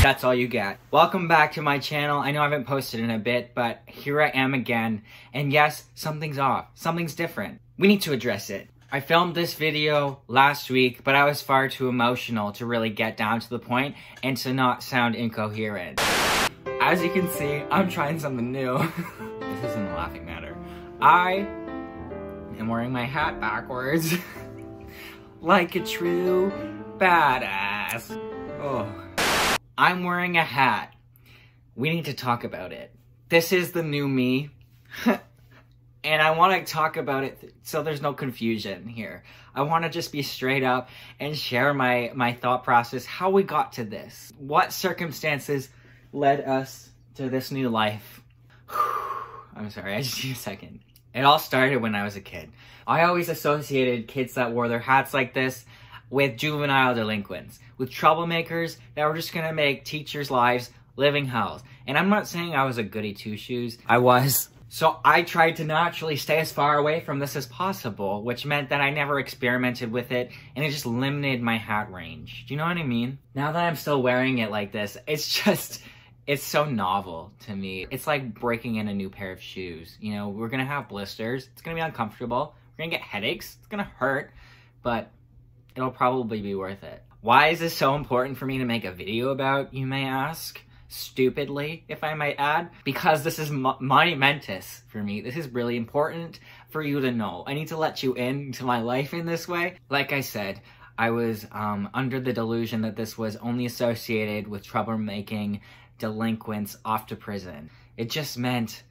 That's all you get. Welcome back to my channel. I know I haven't posted in a bit, but here I am again. And yes, something's off. Something's different. We need to address it. I filmed this video last week, but I was far too emotional to really get down to the point and to not sound incoherent. As you can see, I'm trying something new. This isn't a laughing matter. I am wearing my hat backwards like a true badass. Oh. I'm wearing a hat. We need to talk about it. This is the new me. And I want to talk about it so there's no confusion here. I want to just be straight up and share my thought process, how we got to this. What circumstances led us to this new life. I'm sorry, I just need a second. It all started when I was a kid. I always associated kids that wore their hats like this with juvenile delinquents, with troublemakers that were just gonna make teachers' lives living hells. And I'm not saying I was a goody two-shoes. I was. So I tried to naturally stay as far away from this as possible, which meant that I never experimented with it, and it just limited my hat range. Do you know what I mean? Now that I'm still wearing it like this, it's so novel to me. It's like breaking in a new pair of shoes. You know, we're gonna have blisters. It's gonna be uncomfortable. We're gonna get headaches. It's gonna hurt, but it'll probably be worth it. Why is this so important for me to make a video about, you may ask? Stupidly, if I might add. Because this is monumentous for me. This is really important for you to know. I need to let you into my life in this way. Like I said, I was under the delusion that this was only associated with troublemaking delinquents off to prison. It just meant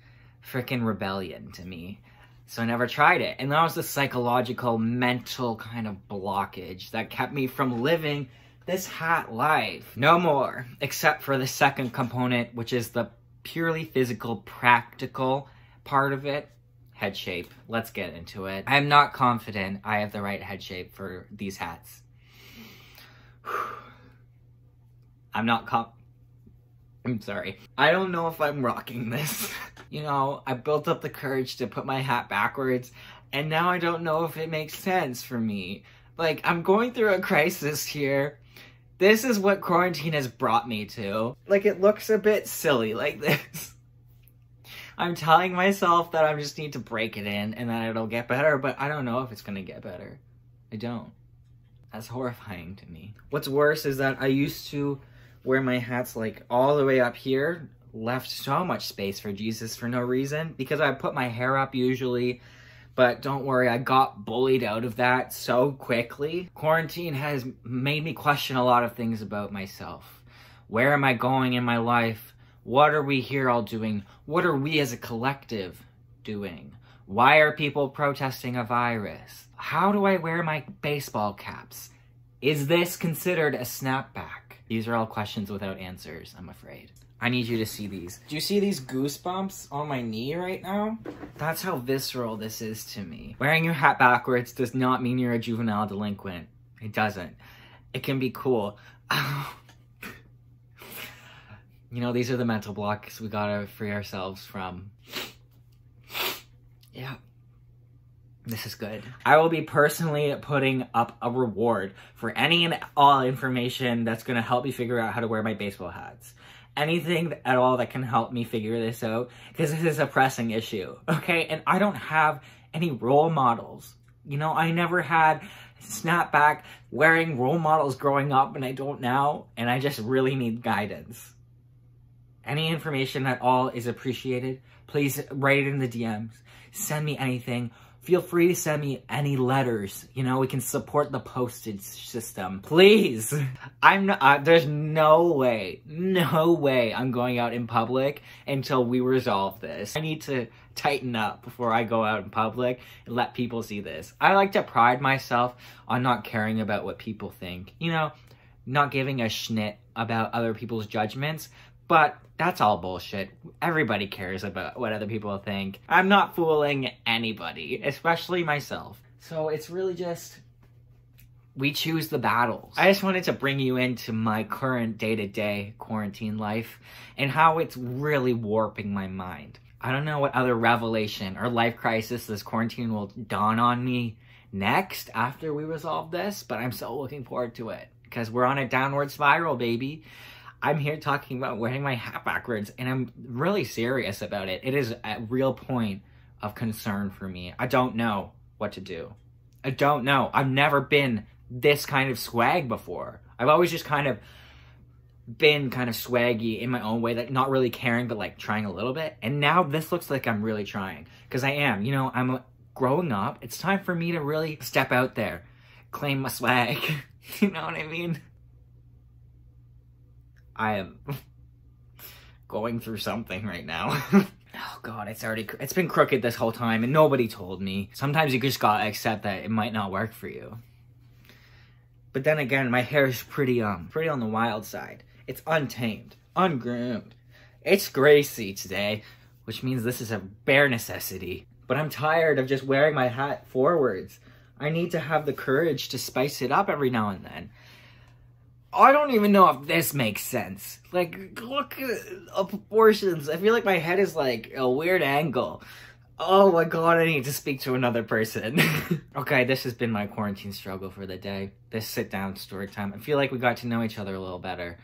frickin' rebellion to me. So I never tried it. And that was the psychological, mental kind of blockage that kept me from living this hat life. No more, except for the second component, which is the purely physical, practical part of it. Head shape. Let's get into it. I'm not confident I have the right head shape for these hats. I'm sorry. I don't know if I'm rocking this. You know, I built up the courage to put my hat backwards, and now I don't know if it makes sense for me. Like, I'm going through a crisis here. This is what quarantine has brought me to. Like, it looks a bit silly like this. I'm telling myself that I just need to break it in and that it'll get better, but I don't know if it's gonna get better. I don't. That's horrifying to me. What's worse is that I used to wear my hats like all the way up here, left so much space for Jesus for no reason, because I put my hair up usually, but don't worry, I got bullied out of that so quickly. Quarantine has made me question a lot of things about myself. Where am I going in my life? What are we here all doing? What are we as a collective doing? Why are people protesting a virus? How do I wear my baseball caps? Is this considered a snapback? These are all questions without answers, I'm afraid. I need you to see these. Do you see these goosebumps on my knee right now? That's how visceral this is to me. Wearing your hat backwards does not mean you're a juvenile delinquent. It doesn't. It can be cool. You know, these are the mental blocks we gotta free ourselves from. Yeah. This is good. I will be personally putting up a reward for any and all information that's gonna help me figure out how to wear my baseball hats. Anything at all that can help me figure this out, because this is a pressing issue, okay? And I don't have any role models. You know, I never had snapback wearing role models growing up, and I don't now, and I just really need guidance. Any information at all is appreciated. Please write it in the DMs. Send me anything. Feel free to send me any letters. You know, we can support the postage system. Please. There's no way I'm going out in public until we resolve this. I need to tighten up before I go out in public and let people see this. I like to pride myself on not caring about what people think. You know, not giving a schnit about other people's judgments. But that's all bullshit. Everybody cares about what other people think. I'm not fooling anybody, especially myself. So it's really just, we choose the battles. I just wanted to bring you into my current day-to-day quarantine life and how it's really warping my mind. I don't know what other revelation or life crisis this quarantine will dawn on me next after we resolve this, but I'm so looking forward to it because we're on a downward spiral, baby. I'm here talking about wearing my hat backwards, and I'm really serious about it. It is a real point of concern for me. I don't know what to do. I don't know. I've never been this kind of swag before. I've always just kind of been kind of swaggy in my own way, like not really caring, but like trying a little bit. And now this looks like I'm really trying, because I am. You know, I'm growing up. It's time for me to really step out there, claim my swag. You know what I mean? I am going through something right now. Oh God, it's been crooked this whole time and nobody told me. Sometimes you just gotta accept that it might not work for you. But then again, my hair is pretty on the wild side. It's untamed, ungroomed. It's Gracie today, which means this is a bare necessity. But I'm tired of just wearing my hat forwards. I need to have the courage to spice it up every now and then. I don't even know if this makes sense. Like, look at the proportions. I feel like my head is like a weird angle. Oh my God, I need to speak to another person. Okay, this has been my quarantine struggle for the day. This sit down story time. I feel like we got to know each other a little better.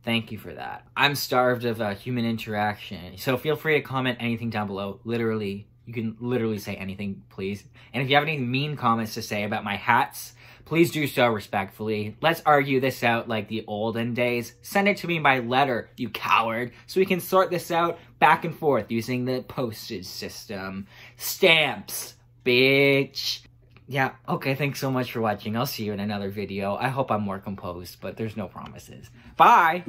Thank you for that. I'm starved of human interaction. So feel free to comment anything down below. Literally, you can literally say anything, please. And if you have any mean comments to say about my hats, please do so respectfully. Let's argue this out like the olden days. Send it to me by letter, you coward, so we can sort this out back and forth using the postage system. Stamps, bitch. Yeah, okay, thanks so much for watching. I'll see you in another video. I hope I'm more composed, but there's no promises. Bye!